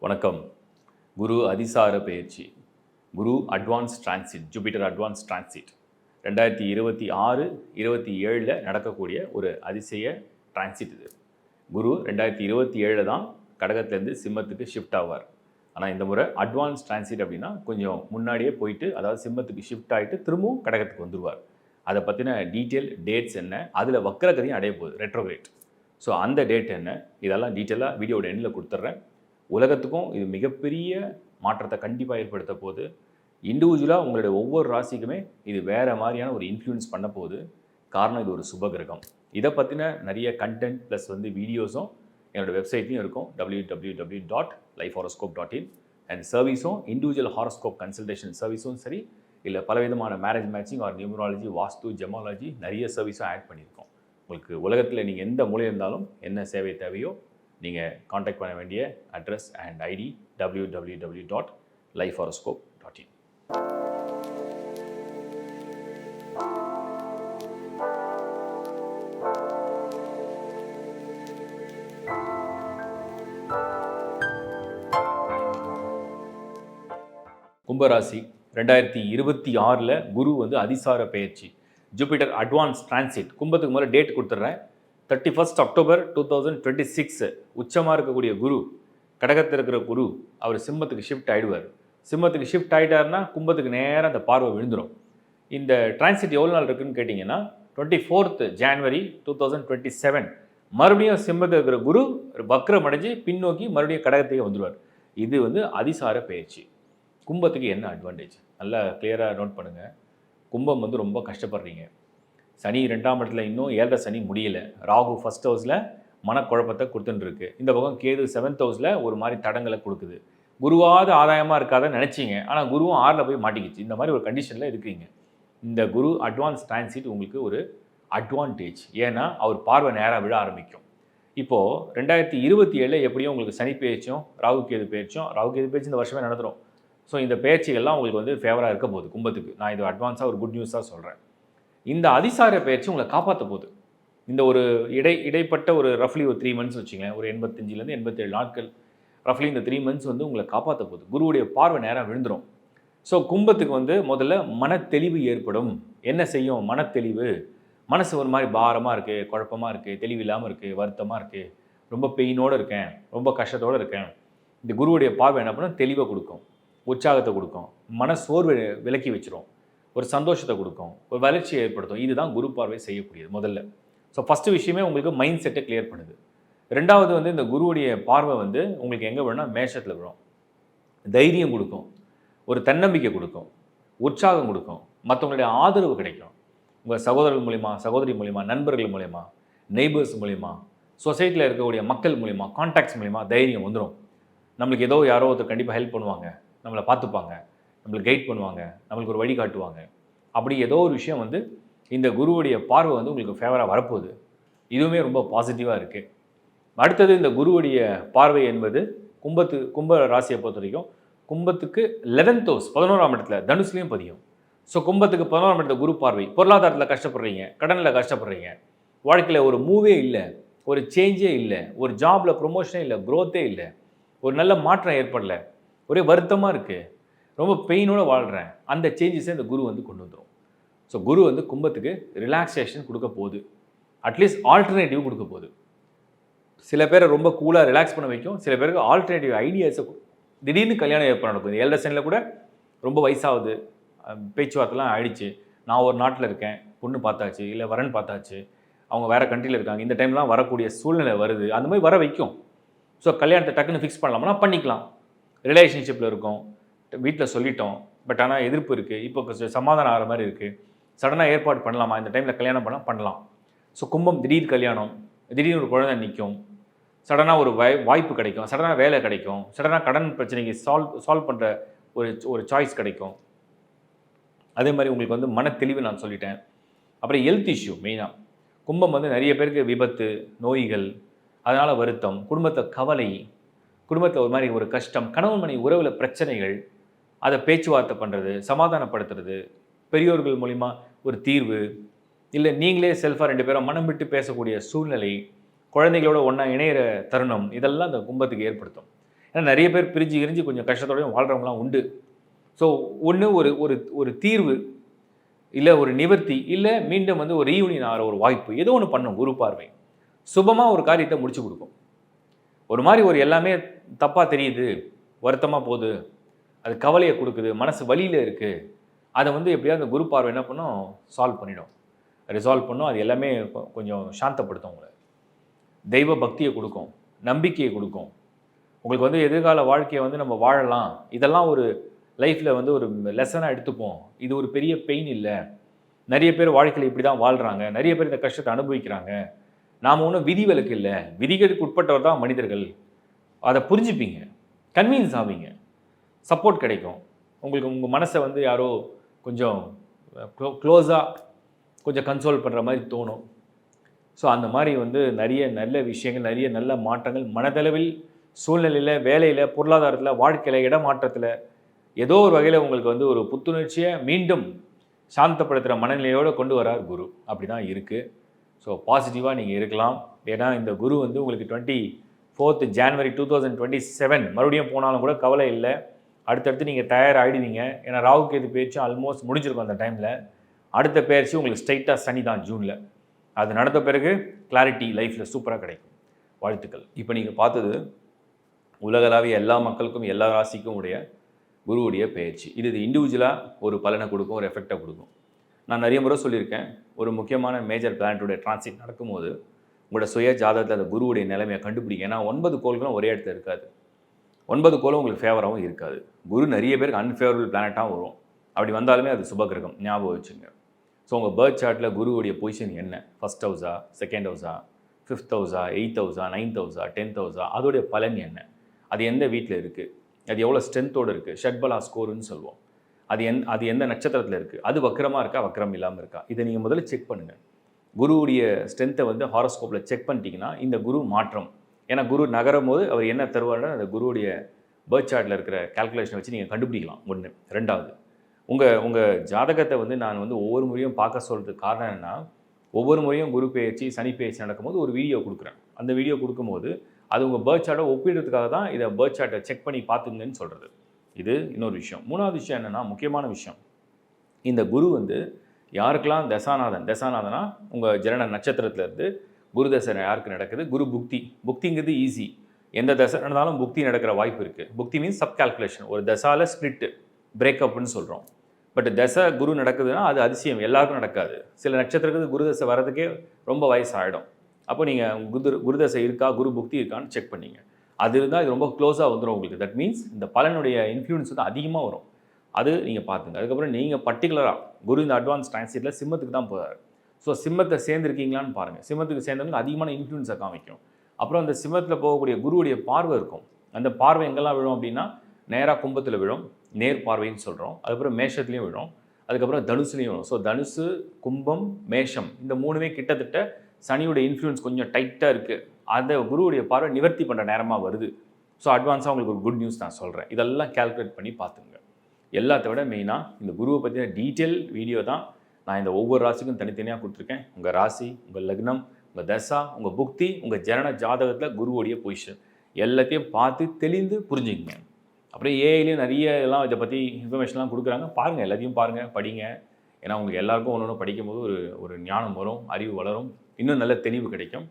வணக்கம். குரு அதிசார பெயர்ச்சி, Guru advance transit, Jupiter advance transit 2026, 27 நடக்கக்கூடிய ஒரு அதிசய டிரான்சிட் இது. குரு 2027 தான் கடகத்திலேருந்து சிம்மத்துக்கு ஷிஃப்ட் ஆவார். ஆனால் இந்த முறை அட்வான்ஸ் டிரான்சிட் அப்படின்னா கொஞ்சம் முன்னாடியே போயிட்டு, அதாவது சிம்மத்துக்கு ஷிஃப்ட் ஆகிட்டு திரும்பவும் கடகத்துக்கு வந்துடுவார். அதை பற்றின டீட்டெயில் டேட்ஸ் என்ன, அதில் வக்கரகதியும் அடைய போகுது, ரெட்ரோகிரேட். ஸோ அந்த டேட் என்ன, இதெல்லாம் டீட்டெயிலாக வீடியோட எண்ணில் கொடுத்துட்றேன். உலகத்துக்கும் இது மிகப்பெரிய மாற்றத்தை கண்டிப்பாக ஏற்படுத்த போகுது. இண்டிவிஜுவலாக உங்களுடைய ஒவ்வொரு ராசிக்குமே இது வேறு மாதிரியான ஒரு இன்ஃப்ளூயன்ஸ் பண்ண போகுது. காரணம் இது ஒரு சுபகிரகம். இதை பற்றின நிறைய கண்டென்ட் ப்ளஸ் வீடியோஸும் என்னோடய வெப்சைட்லையும் இருக்கும், www.lifehoroscope.in. அண்ட் சர்வீஸும் இண்டிவிஜுவல் ஹாரோஸ்கோப் கன்சல்டேஷன் சர்வீஸும் சரி, இல்லை பலவிதமான மேரேஜ் மேட்சிங் ஆர் நியூமராலஜி, வாஸ்து, ஜெமாலஜி நிறைய சர்வீஸும் ஆட் பண்ணியிருக்கோம். உங்களுக்கு உலகத்தில் நீங்கள் எந்த மூலையில் இருந்தாலும் என்ன சேவை தேவையோ நீங்கள் காண்டாக்ட் பண்ண வேண்டிய அட்ரஸ் அண்ட் ஐடி www.lifehoroscope.in. கும்பராசி 2026 குரு அதிசார பெயர்ச்சி, ஜூபிட்டர் அட்வான்ஸ் டிரான்சிட். கும்பத்துக்கு முதல்ல டேட் கொடுத்துட்றேன். 31 October 2026 உச்சமாக இருக்கக்கூடிய குரு, கடகத்தில் இருக்கிற குரு, அவர் சிம்மத்துக்கு ஷிஃப்ட் ஆகிடுவார். சிம்மத்துக்கு ஷிஃப்ட் ஆகிட்டார்னா கும்பத்துக்கு நேராக அந்த பார்வை விழுந்துடும். இந்த டிரான்சிட் எவ்வளோ நாள் இருக்குதுன்னு கேட்டிங்கன்னா 24th January 2027 மறுபடியும் சிம்மத்தில் இருக்கிற குரு வக்ரம் அடைஞ்சு பின்னோக்கி மறுபடியும் கடகத்துக்கு வந்துடுவார். இது அதிசார பயிற்சி. கும்பத்துக்கு என்ன அட்வான்டேஜ் நல்லா கிளியராக நோட் பண்ணுங்கள். கும்பம் ரொம்ப கஷ்டப்படுறீங்க. சனி 2ஆம் இடத்துல இன்னும் 7th சனி முடியலை. ராகு ஃபர்ஸ்ட் ஹவுஸில் மனக்குழப்பத்தை கொடுத்துட்டுருக்கு. இந்த பக்கம் கேது 7th ஹவுஸில் ஒரு மாதிரி தடங்களை கொடுக்குது. குருவாவது ஆதாயமாக இருக்காதுன்னு நினச்சிங்க, ஆனால் குருவும் 6ல் போய் மாட்டிக்கிச்சு. இந்த மாதிரி ஒரு கண்டிஷனில் இருக்கீங்க. இந்த குரு அட்வான்ஸ் டிரான்சிட் உங்களுக்கு ஒரு அட்வான்டேஜ். ஏன்னா அவர் பார்வை நேராக விழ ஆரம்பிக்கும். இப்போது 2027 எப்படியும் உங்களுக்கு சனி பயிற்சியும் ராகு கேது பயிற்சியும், ராகு கேது பயிற்சி இந்த வருஷமே நடந்துடும். ஸோ இந்த பயிற்சிகள்லாம் உங்களுக்கு ஃபேவராக இருக்க போகுது கும்பத்துக்கு. நான் இது அட்வான்ஸாக ஒரு குட் நியூஸாக சொல்கிறேன். இந்த அதிசார பயிற்சி உங்களை காப்பாற்ற போகுது. இந்த ஒரு இடைப்பட்ட ஒரு ரஃப்லி ஒரு 3 months வச்சுங்களேன், ஒரு 85லேருந்து 87 நாட்கள் ரஃப்லி இந்த 3 months உங்களை காப்பாற்ற போகுது. குருவுடைய பார்வை நேராக விழுந்துடும். ஸோ கும்பத்துக்கு முதல்ல மனத்தெளிவு ஏற்படும். என்ன செய்யும் மனத்தெளிவு? மனசு ஒரு மாதிரி பாரமாக இருக்குது, குழப்பமாக இருக்குது, தெளிவு இல்லாமல் இருக்குது, வருத்தமாக இருக்குது, ரொம்ப பெயினோடு இருக்கேன், ரொம்ப கஷ்டத்தோடு இருக்கேன். இந்த குருவுடைய பார்வை என்ன பண்ணும்? தெளிவை கொடுக்கும், உற்சாகத்தை கொடுக்கும், மன சோர்வை விலக்கி வச்சிரும், ஒரு சந்தோஷத்தை கொடுக்கும், ஒரு வளர்ச்சியை ஏற்படுத்தும். இதுதான் குரு பார்வை செய்யக்கூடியது முதல்ல. ஸோ ஃபஸ்ட்டு விஷயமே உங்களுக்கு மைண்ட் செட்டை கிளியர் பண்ணுது. ரெண்டாவது இந்த குருவுடைய பார்வை உங்களுக்கு எங்கே விழுன்னா மேஷத்தில் விழும். தைரியம் கொடுக்கும், ஒரு தன்னம்பிக்கை கொடுக்கும், உற்சாகம் கொடுக்கும், மற்றவங்களுடைய ஆதரவு கிடைக்கும். உங்கள் சகோதரர்கள் மூலிமா, சகோதரி மூலிமா, நண்பர்கள் மூலிமா, நெய்பர்ஸ் மூலிமா, சொசைட்டியில் இருக்கக்கூடிய மக்கள் மூலிமா, கான்டாக்ட்ஸ் மூலிமா தைரியம் வந்துடும். நம்மளுக்கு ஏதோ யாரோ ஒருத்தர் கண்டிப்பாக ஹெல்ப் பண்ணுவாங்க, நம்மளை பார்த்துப்பாங்க, நம்மளுக்கு கைட் பண்ணுவாங்க, நம்மளுக்கு ஒரு வழி காட்டுவாங்க. அப்படி ஏதோ ஒரு விஷயம் இந்த குருவுடைய பார்வை உங்களுக்கு ஃபேவராக வரப்போகுது. இதுவுமே ரொம்ப பாசிட்டிவாக இருக்குது. அடுத்தது இந்த குருவுடைய பார்வை என்பது கும்ப ராசியை பொறுத்த வரைக்கும் கும்பத்துக்கு 11th house 11ஆம் இடத்துல தனுசுலேயும் பதியும். ஸோ கும்பத்துக்கு 11ஆம் இடத்துல குரு பார்வை. பொருளாதாரத்தில் கஷ்டப்படுறீங்க, கடனில் கஷ்டப்படுறீங்க, வாழ்க்கையில் ஒரு மூவே இல்லை, ஒரு சேஞ்சே இல்லை, ஒரு ஜாபில் ப்ரொமோஷனே இல்லை, க்ரோத்தே இல்லை, ஒரு நல்ல மாற்றம் ஏற்படலை, ஒரே வருத்தமாக இருக்குது, ரொம்ப பெயினோடு வாழ்கிறேன். அந்த சேஞ்சஸை இந்த குரு கொண்டு வந்துடும். ஸோ குரு கும்பத்துக்கு ரிலாக்ஸேஷன் கொடுக்க போகுது. அட்லீஸ்ட் ஆல்டர்னேட்டிவ் கொடுக்க போகுது. சில பேரை ரொம்ப கூலாக ரிலாக்ஸ் பண்ண வைக்கும், சில பேருக்கு ஆல்டர்னேட்டிவ் ஐடியாஸை திடீர்னு கல்யாணம் ஏற்பட நடக்கும். இந்த 7th சனியில் கூட ரொம்ப வயசாகுது, பேச்சுவார்த்தைலாம் ஆயிடுச்சு, நான் ஒரு நாட்டில் இருக்கேன், பொண்ணு பார்த்தாச்சு, இல்லை வரன் பார்த்தாச்சு, அவங்க வேறு கண்ட்ரியில் இருக்காங்க, இந்த டைம்லாம் வரக்கூடிய சூழ்நிலை வருது, அந்த மாதிரி வர வைக்கும். ஸோ கல்யாணத்தை டக்குன்னு ஃபிக்ஸ் பண்ணலாம்னா பண்ணிக்கலாம். ரிலேஷன்ஷிப்பில் இருக்கோம், வீட்டில் சொல்லிட்டோம், பட் ஆனால் எதிர்ப்பு இருக்குது, இப்போ கொஞ்சம் சமாதானம் ஆகிற மாதிரி இருக்குது, சடனாக ஏற்பாடு பண்ணலாமா, இந்த டைமில் கல்யாணம் பண்ணலாம். ஸோ கும்பம் திடீர் கல்யாணம், திடீர்னு ஒரு குழந்தை நிற்கும், சடனாக ஒரு வாய்ப்பு கிடைக்கும், சடனாக வேலை கிடைக்கும், சடனாக கடன் பிரச்சனைக்கு சால்வ் பண்ணுற ஒரு சாய்ஸ் கிடைக்கும். அதே மாதிரி உங்களுக்கு மன தெளிவு நான் சொல்லிட்டேன். அப்புறம் ஹெல்த் இஷ்யூ மெயினாக கும்பம் நிறைய பேருக்கு விபத்து, நோய்கள், அதனால் வருத்தம், குடும்பத்தை கவலை, குடும்பத்தில் ஒரு மாதிரி ஒரு கஷ்டம், கணவன் மனைவி உறவில் பிரச்சனைகள், அதை பேச்சுவார்த்தை பண்ணுறது, சமாதானப்படுத்துறது, பெரியோர்கள் மூலிமா ஒரு தீர்வு, இல்லை நீங்களே செல்ஃபாக 2 பேரும் மனம் விட்டு பேசக்கூடிய சூழ்நிலை, குழந்தைகளோட ஒன்றா இணையிற தருணம், இதெல்லாம் அந்த கும்பத்துக்கு ஏற்படுத்தும். ஏன்னா நிறைய பேர் பிரிஞ்சு கொஞ்சம் கஷ்டத்தோடையும் வாழ்கிறவங்களாம் உண்டு. ஸோ ஒன்று ஒரு ஒரு ஒரு தீர்வு, இல்லை ஒரு நிவர்த்தி, இல்லை மீண்டும் வந்து ஒரு ரீயூனியன் ஆகிற ஒரு வாய்ப்பு, ஏதோ ஒன்று பண்ணும் குரு பார்வை. சுபமாக ஒரு காரியத்தை முடிச்சு கொடுக்கும். ஒரு மாதிரி ஒரு எல்லாமே தப்பாக தெரியுது, வருத்தமாக போகுது, அது கவலையை கொடுக்குது, மனசு வலியில் இருக்குது, அதை வந்து எப்படியாவது அந்த குரு பார்வை என்ன பண்ணும், சால்வ் பண்ணிடும், ரிசால்வ் பண்ணும். அது எல்லாமே கொஞ்சம் சாந்தப்படுத்தும், உங்களை தெய்வ பக்தியை கொடுக்கும், நம்பிக்கையை கொடுக்கும். உங்களுக்கு வந்து எதிர்கால வாழ்க்கையை வந்து நம்ம வாழலாம், இதெல்லாம் ஒரு லைஃப்பில் வந்து ஒரு லெசனாக எடுத்துப்போம். இது ஒரு பெரிய பெயின் இல்லை, நிறைய பேர் வாழ்க்கையில் இப்படி தான் வாழ்கிறாங்க, நிறைய பேர் இந்த கஷ்டத்தை அனுபவிக்கிறாங்க, நாம் ஒன்றும் விதிவிலக்கு இல்லை, விதிகளுக்கு உட்பட்டவர் தான் மனிதர்கள், அதை புரிஞ்சுப்பீங்க, கன்வீன்ஸ் ஆவீங்க, சப்போர்ட் கிடைக்கும் உங்களுக்கு. உங்கள் மனசை வந்து யாரோ கொஞ்சம் க்ளோஸாக கொஞ்சம் கன்சோல் பண்ணுற மாதிரி தோணும். ஸோ அந்த மாதிரி வந்து நிறைய நல்ல விஷயங்கள், நிறைய நல்ல மாற்றங்கள் மனதளவில், சூழ்நிலையில், வேலையில், பொருளாதாரத்தில், வாழ்க்கையில், இடமாற்றத்தில் ஏதோ ஒரு வகையில் உங்களுக்கு வந்து ஒரு புத்துணர்ச்சியை மீண்டும் சாந்தப்படுத்துகிற மனநிலையோடு கொண்டு வரார் குரு. அப்படி தான் இருக்குது. ஸோ பாசிட்டிவாக நீங்கள் இருக்கலாம். ஏன்னா இந்த குரு வந்து உங்களுக்கு 24 ஜனவரி 2027 மறுபடியும் போனாலும் கூட கவலை இல்லை. அடுத்தடுத்து நீங்கள் தயாராகிடுவீங்க. ஏன்னா ராகு கேது பயிற்சி ஆல்மோஸ்ட் முடிஞ்சிருக்கும் அந்த டைமில். அடுத்த பயிற்சி உங்களுக்கு ஸ்ட்ரைட்டாக சனி தான் ஜூனில். அது நடந்த பிறகு கிளாரிட்டி லைஃப்பில் சூப்பராக கிடைக்கும். வாழ்த்துக்கள். இப்போ நீங்கள் பார்த்தது உலகளாவிய எல்லா மக்களுக்கும் எல்லா ராசிக்கும் உடைய குருவுடைய பயிற்சி. இது இண்டிவிஜுவலாக ஒரு பலனை கொடுக்கும், ஒரு எஃபெக்டை கொடுக்கும். நான் நிறைய முறை சொல்லியிருக்கேன், ஒரு முக்கியமான மேஜர் பிளானட்டுடைய டிரான்சிட் நடக்கும்போது உங்களோட சுய ஜாதகத்தில் அந்த குருவுடைய நிலைமையை கண்டுபிடிக்கும். ஏன்னா 9 கோள்களும் ஒரே இடத்துல இருக்காது, 9 கோளும் உங்களுக்கு ஃபேவராகவும் இருக்காது. குரு நிறைய பேருக்கு அன்ஃபேவரபிள் பிளானட்டாகவும் வரும். அப்படி வந்தாலுமே அது சுபகிரகம், ஞாபகம் வச்சுங்க. ஸோ உங்கள் பர்த் சார்ட்டில் குருவுடைய பொசிஷன் என்ன, first ஹவுஸா, second ஹவுஸா, 5th ஹவுஸா, 8th ஹவுஸா, 9th ஹவுஸா, 10th ஹவுஸா, அதோடைய பலன் என்ன, அது எந்த வீட்டில் இருக்குது, அது எவ்வளோ ஸ்ட்ரென்த்தோடு இருக்குது, ஷட்பலா ஸ்கோருன்னு சொல்லுவோம். அது எந்த நட்சத்திரத்தில் இருக்குது, அது வக்கரமாக இருக்கா, வக்கரம் இல்லாமல் இருக்கா, இதை நீங்கள் முதல்ல செக் பண்ணுங்கள். குருவுடைய ஸ்ட்ரென்த்தை வந்து ஹாரோஸ்கோப்பில் செக் பண்ணிட்டீங்கன்னா இந்த குரு மாற்றம். ஏன்னா குரு நகரும் போது அவர் என்ன தருவார்னா அந்த குருவுடைய பர்த் சார்ட்டில் இருக்கிற கால்குலேஷனை வச்சு நீங்கள் கண்டுபிடிக்கலாம். ஒன்று. ரெண்டாவது, உங்கள் ஜாதகத்தை வந்து நான் வந்து ஒவ்வொரு முறையும் பார்க்க சொல்கிறதுக்கு காரணம் என்னென்னா, ஒவ்வொரு முறையும் குரு பயிற்சி, சனி பயிற்சி நடக்கும்போது ஒரு வீடியோ கொடுக்குறேன். அந்த வீடியோ கொடுக்கும்போது அது உங்கள் பர்த் சார்ட்டை ஒப்பிடுறதுக்காக தான் இதை பர்த் சார்ட்டை செக் பண்ணி பார்த்துங்கன்னு சொல்கிறது. இது இன்னொரு விஷயம். மூணாவது விஷயம் என்னென்னா, முக்கியமான விஷயம், இந்த குரு வந்து யாருக்கெல்லாம் தசாநாதனா உங்கள் ஜனன நட்சத்திரத்துலேருந்து குரு தசை யாருக்கு நடக்குது, குரு புக்திங்கிறது ஈஸி, எந்த தசை நடந்தாலும் புக்தி நடக்கிற வாய்ப்பு இருக்குது. புக்தி மீன்ஸ் சப் கால்குலேஷன், ஒரு தசாவில் ஸ்பிளிட்டு பிரேக்கப்னு சொல்கிறோம். பட் தசை குரு நடக்குதுன்னா அது அதிசயம், எல்லாருக்கும் நடக்காது. சில நட்சத்திரத்துக்கு குரு தசை வர்றதுக்கே ரொம்ப வயசாகிடும். அப்போ நீங்கள் குரு தசை இருக்கா, குரு புக்தி இருக்கான்னு செக் பண்ணிங்க. அது இருந்தால் இது ரொம்ப க்ளோஸாக வந்துடும் உங்களுக்கு. தட் மீன்ஸ் இந்த பலனுடைய இன்ஃப்ளூயன்ஸ் வந்து அதிகமாக வரும். அது நீங்கள் பார்த்துங்க. அதுக்கப்புறம் நீங்கள் பர்டிகுலராக குரு இந்த அட்வான்ஸ் டிரான்சிட்டில் சிம்மத்துக்கு தான் போகிறார். ஸோ சிம்மத்தை சேர்ந்துருக்கீங்களான்னு பாருங்கள். சிம்மத்துக்கு சேர்ந்தவங்க அதிகமான இன்ஃப்ளூயன்ஸை காமிக்கும். அப்புறம் அந்த சிம்மத்தில் போகக்கூடிய குருவுடைய பார்வை இருக்கும். அந்த பார்வை எங்கெல்லாம் விழும் அப்படின்னா, நேராக கும்பத்தில் விழும், நேர் பார்வைன்னு சொல்கிறோம். அதுக்கப்புறம் மேஷத்துலேயும் விழும், அதுக்கப்புறம் தனுசுலேயும் விழும். ஸோ தனுசு, கும்பம், மேஷம் இந்த மூணுமே கிட்டத்தட்ட சனியுடைய இன்ஃப்ளூயன்ஸ் கொஞ்சம் டைட்டாக இருக்குது. அந்த குருவுடைய பார்வை நிவர்த்தி பண்ணுற நேரமாக வருது. ஸோ அட்வான்ஸாக உங்களுக்கு ஒரு குட் நியூஸ் நான் சொல்கிறேன். இதெல்லாம் கால்குலேட் பண்ணி பார்த்துங்க. எல்லாத்த விட மெயினாக இந்த குருவை பற்றின டீட்டெயில் வீடியோ தான் நான் இந்த ஒவ்வொரு ராசிக்கும் தனித்தனியாக கொடுத்துருக்கேன். உங்கள் ராசி, உங்கள் லக்னம், உங்கள் தசா, உங்கள் புக்தி, உங்கள் ஜனன ஜாதகத்தில் குருவுடைய பொசிஷன் எல்லாத்தையும் பார்த்து தெளிந்து புரிஞ்சுக்கங்க. அப்புறம் ஏஐலேயும் நிறைய எல்லாம் இதை பற்றி இன்ஃபர்மேஷன்லாம் கொடுக்குறாங்க. பாருங்கள், எல்லாத்தையும் பாருங்கள், படிங்க. ஏன்னா உங்களுக்கு எல்லாருக்கும் ஒன்று ஒன்று படிக்கும்போது ஒரு ஞானம் வரும், அறிவு வளரும், இன்னும் நல்ல தெளிவு கிடைக்கும்.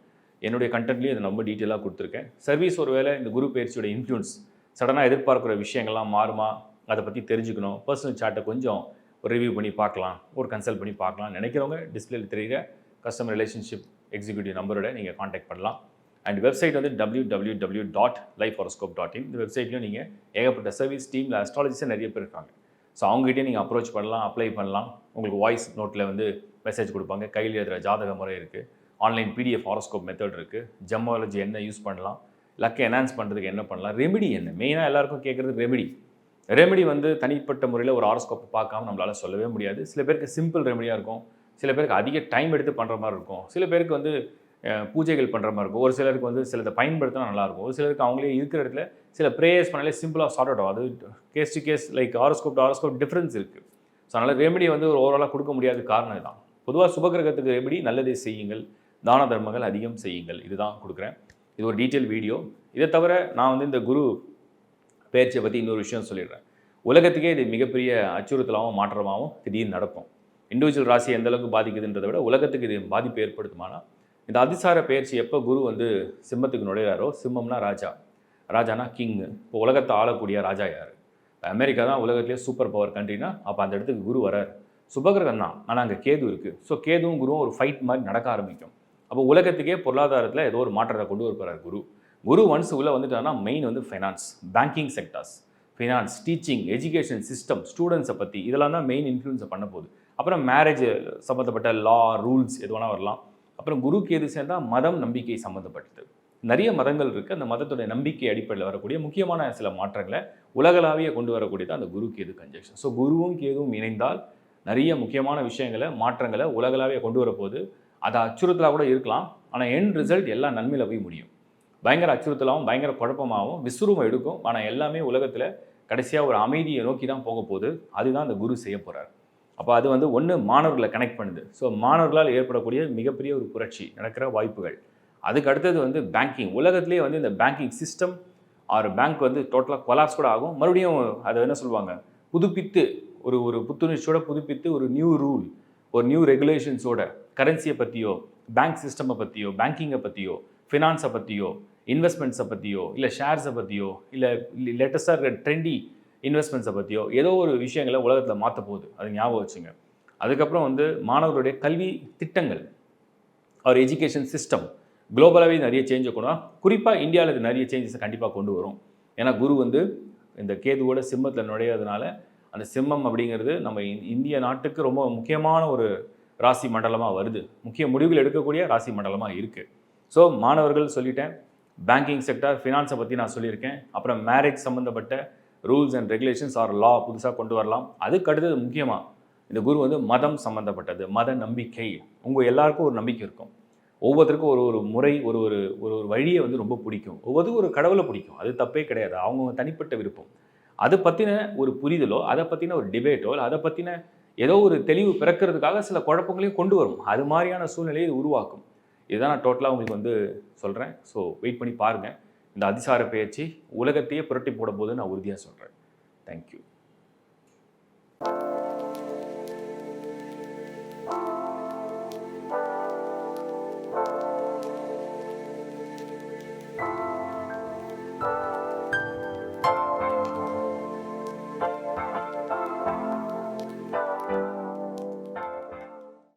என்னுடைய கண்டென்ட்லேயும் இதை ரொம்ப டீட்டெயிலாக கொடுத்துருக்கேன். சர்வீஸ் ஒரு வேளை இந்த குரு பயிற்சியோட இன்ஃப்ளூயன்ஸ் சடனாக எதிர்பார்க்குற விஷயங்கள்லாம் மாறுமா, அதை பற்றி தெரிஞ்சுக்கணும், பர்சனல் சார்ட்டை கொஞ்சம் ஒரு ரிவ்யூ பண்ணி பார்க்கலாம், ஒரு கன்சல்ட் பண்ணி பார்க்கலாம் நினைக்கிறவங்க டிஸ்பிளேயில் தெரிகிற கஸ்டமர் ரிலேஷன்ஷிப் எக்ஸிக்யூட்டிவ் நம்பரோட நீங்கள் காண்டாக்ட் பண்ணலாம். அண்ட் வெப்சைட் வந்து www.lifehoroscope.in. இந்த வெப்சைட்லையும் நீங்கள் ஏகப்பட்ட சர்வீஸ் டீமில் அஸ்ட்ராலஜிஸே நிறைய பேர் இருக்காங்க. ஸோ அவங்ககிட்டே நீங்கள் அப்ரோச் பண்ணலாம், அப்ளை பண்ணலாம். உங்களுக்கு வாய்ஸ் நோட்டில் வந்து மெசேஜ் கொடுப்பாங்க, கையில் எழுதுகிற ஜாதக முறை இருக்குது, ஆன்லைன் பிடிஎஃப் ஹாரோஸ்கோப் மெத்தட் இருக்குது, ஜெமாலஜி என்ன யூஸ் பண்ணலாம், லக்கை என்ஹான்ஸ் பண்ணுறதுக்கு என்ன பண்ணலாம், ரெமெடி என்ன, மெயினாக எல்லாருக்கும் கேட்குறது ரெமெடி வந்து தனிப்பட்ட முறையில் ஒரு ஹாரோஸ்கோப்பை பார்க்காம நம்மளால் சொல்லவே முடியாது. சில பேருக்கு சிம்பிள் ரெமெடியாக இருக்கும், சில பேருக்கு அதிக டைம் எடுத்து பண்ணுற மாதிரி இருக்கும், சில பேருக்கு வந்து பூஜைகள் பண்ணுற மாதிரி இருக்கும், ஒரு சிலருக்கு வந்து சிலதை பயன்படுத்தினா நல்லாயிருக்கும், ஒரு சிலருக்கு அவங்களே இருக்கிற இடத்துல சில ப்ரேயர்ஸ் பண்ணாலே சிம்பிளாக சார்ட் அவுட் ஆகும். அது case to case like horoscope to horoscope difference இருக்குது. ஸோ அதனால் ரெமெடி வந்து ஒரு ஓவராலாக கொடுக்க முடியாத காரணம் தான். பொதுவாக சுபகிரகத்துக்கு ரெமெடி நல்லதே செய்யுங்கள், தான தர்மங்கள் அதிகம் செய்யுங்கள், இதுதான் கொடுக்குறேன். இது ஒரு டீட்டெயில் வீடியோ. இதை தவிர நான் வந்து இந்த குரு பெயர்ச்சியை பற்றி இன்னொரு விஷயம் சொல்லிடுறேன். உலகத்துக்கே இது மிகப்பெரிய அச்சுறுத்தலாகவும் மாற்றமாகவும் திடீர்னு நடக்கும். இண்டிவிஜுவல் ராசி எந்த அளவுக்கு பாதிக்குதுன்றதை விட உலகத்துக்கு இது பாதிப்பு ஏற்படுத்துமானா, இந்த அதிசார பெயர்ச்சி எப்போ குரு வந்து சிம்மத்துக்கு நுழையிறாரோ, சிம்மம்னா ராஜா, ராஜானா கிங்கு. இப்போ உலகத்தை ஆளக்கூடிய ராஜா யார்? அமெரிக்கா தான் உலகத்திலே சூப்பர் பவர் கண்ட்ரினா, அப்போ அந்த இடத்துக்கு குரு வரார். சுபகிரகம் தான், ஆனால் அங்கே கேது இருக்குது. ஸோ கேதுவும் குருவும் ஒரு ஃபைட் மாதிரி நடக்க ஆரம்பிக்கும். அப்போ உலகத்துக்கே பொருளாதாரத்தில் ஏதோ ஒரு மாற்றத்தை கொண்டு வரப்போறார் குரு. குரு ஒன்ஸ் உள்ளே வந்துட்டாருன்னா மெயின் வந்து finance, banking sectors, finance, teaching, education system, ஸ்டூடெண்ட்ஸை பற்றி இதெல்லாம் தான் மெயின் இன்ஃப்ளூன்ஸை பண்ண போகுது. அப்புறம் மேரேஜ் சம்மந்தப்பட்ட லா, ரூல்ஸ் எது வேணால் வரலாம். அப்புறம் குரு கேது சேர்ந்தால் மதம், நம்பிக்கை சம்மந்தப்பட்டது. நிறைய மதங்கள் இருக்குது. அந்த மதத்துடைய நம்பிக்கை அடிப்படையில் வரக்கூடிய முக்கியமான சில மாற்றங்களை உலகளாவிய கொண்டு வரக்கூடியது அந்த குரு கேது கன்ஜெக்ஷன். ஸோ குருவும் கேதுவும் இணைந்தால் நிறைய முக்கியமான விஷயங்களை, மாற்றங்களை உலகளாவிய கொண்டு வரப்போது. அது அச்சுறுத்தலாக கூட இருக்கலாம். ஆனால் எண்ட் ரிசல்ட் எல்லாம் நன்மையில் போய் முடியும். பயங்கர அச்சுறுத்தலாகவும் பயங்கர குழப்பமாகவும் விஸ்வரூபம் எடுக்கும். ஆனால் எல்லாமே உலகத்தில் கடைசியாக ஒரு அமைதியை நோக்கி தான் போக போகுது. அதுதான் அந்த குரு செய்ய போகிறார். அப்போ அது வந்து ஒன்று மாணவர்களை கனெக்ட் பண்ணுது. ஸோ மாணவர்களால் ஏற்படக்கூடிய மிகப்பெரிய ஒரு புரட்சி நடக்கிற வாய்ப்புகள். அதுக்கு அடுத்தது வந்து பேங்கிங். உலகத்திலே வந்து இந்த பேங்கிங் சிஸ்டம் ஆர் பேங்க் வந்து டோட்டலாக கொலாப்ஸ் கூட ஆகும். மறுபடியும் அதை என்ன சொல்லுவாங்க, புதுப்பித்து ஒரு புத்துணர்ச்சியோட புதுப்பித்து ஒரு நியூ ரூல், ஒரு நியூ ரெகுலேஷன்ஸோட கரன்சியை பற்றியோ, பேங்க் சிஸ்டமை பற்றியோ, பேங்கிங்கை பற்றியோ, ஃபினான்ஸை பற்றியோ, இன்வெஸ்ட்மெண்ட்ஸை பற்றியோ, இல்லை ஷேர்ஸை பற்றியோ, இல்லை லேட்டஸ்ட்டாக இருக்கிற ட்ரெண்டி இன்வெஸ்ட்மெண்ட்ஸை பற்றியோ ஏதோ ஒரு விஷயங்களை உலகத்தில் மாற்ற போகுது. அது ஞாபகம் வச்சுங்க. அதுக்கப்புறம் வந்து மாணவர்களுடைய கல்வி திட்டங்கள், அவர் எஜுகேஷன் சிஸ்டம் குளோபலாகவே நிறைய சேஞ்சை கொண்டு வரும். குறிப்பாக இந்தியாவில் இது நிறைய சேஞ்சஸை கண்டிப்பாக கொண்டு வரும். ஏன்னா குரு வந்து இந்த கேதுவோட சிம்மத்தில் நுழையிறதுனால அந்த சிம்மம் அப்படிங்கிறது நம்ம இந்திய நாட்டுக்கு ரொம்ப முக்கியமான ஒரு ராசி மண்டலமாக வருது. முக்கிய முடிவுகள் எடுக்கக்கூடிய ராசி மண்டலமாக இருக்குது. ஸோ மாணவர்கள் சொல்லிட்டேன், பேங்கிங் செக்டார், ஃபினான்ஸை பற்றி நான் சொல்லியிருக்கேன். அப்புறம் மேரேஜ் சம்மந்தப்பட்ட ரூல்ஸ் அண்ட் ரெகுலேஷன்ஸ் ஆர் லா புதுசாக கொண்டு வரலாம். அதுக்கு அடுத்தது முக்கியமாக இந்த குரு வந்து மதம் சம்மந்தப்பட்டது, மத நம்பிக்கை. உங்கள் எல்லாருக்கும் ஒரு நம்பிக்கை இருக்கும். ஒவ்வொருத்தருக்கும் ஒரு முறை, ஒரு வழியை வந்து ரொம்ப பிடிக்கும். ஒவ்வொருத்தருக்கும் ஒரு கடவுளை பிடிக்கும். அது தப்பே கிடையாது. அவங்க தனிப்பட்ட விருப்பம். அதை பற்றின ஒரு புரிதலோ, அதை பற்றின ஒரு டிபேட்டோ, இல்லை அதை பற்றின ஏதோ ஒரு தெளிவு பிறக்கிறதுக்காக சில குழப்பங்களையும் கொண்டு வரும். அது மாதிரியான சூழ்நிலையை இது உருவாக்கும். இதுதான் நான் டோட்டலாக உங்களுக்கு வந்து சொல்கிறேன். ஸோ வெயிட் பண்ணி பாருங்கள். இந்த அதிசார பெயர்ச்சி உலகத்தையே புரட்டி போட போது நான் உறுதியாக சொல்கிறேன். தேங்க்யூ.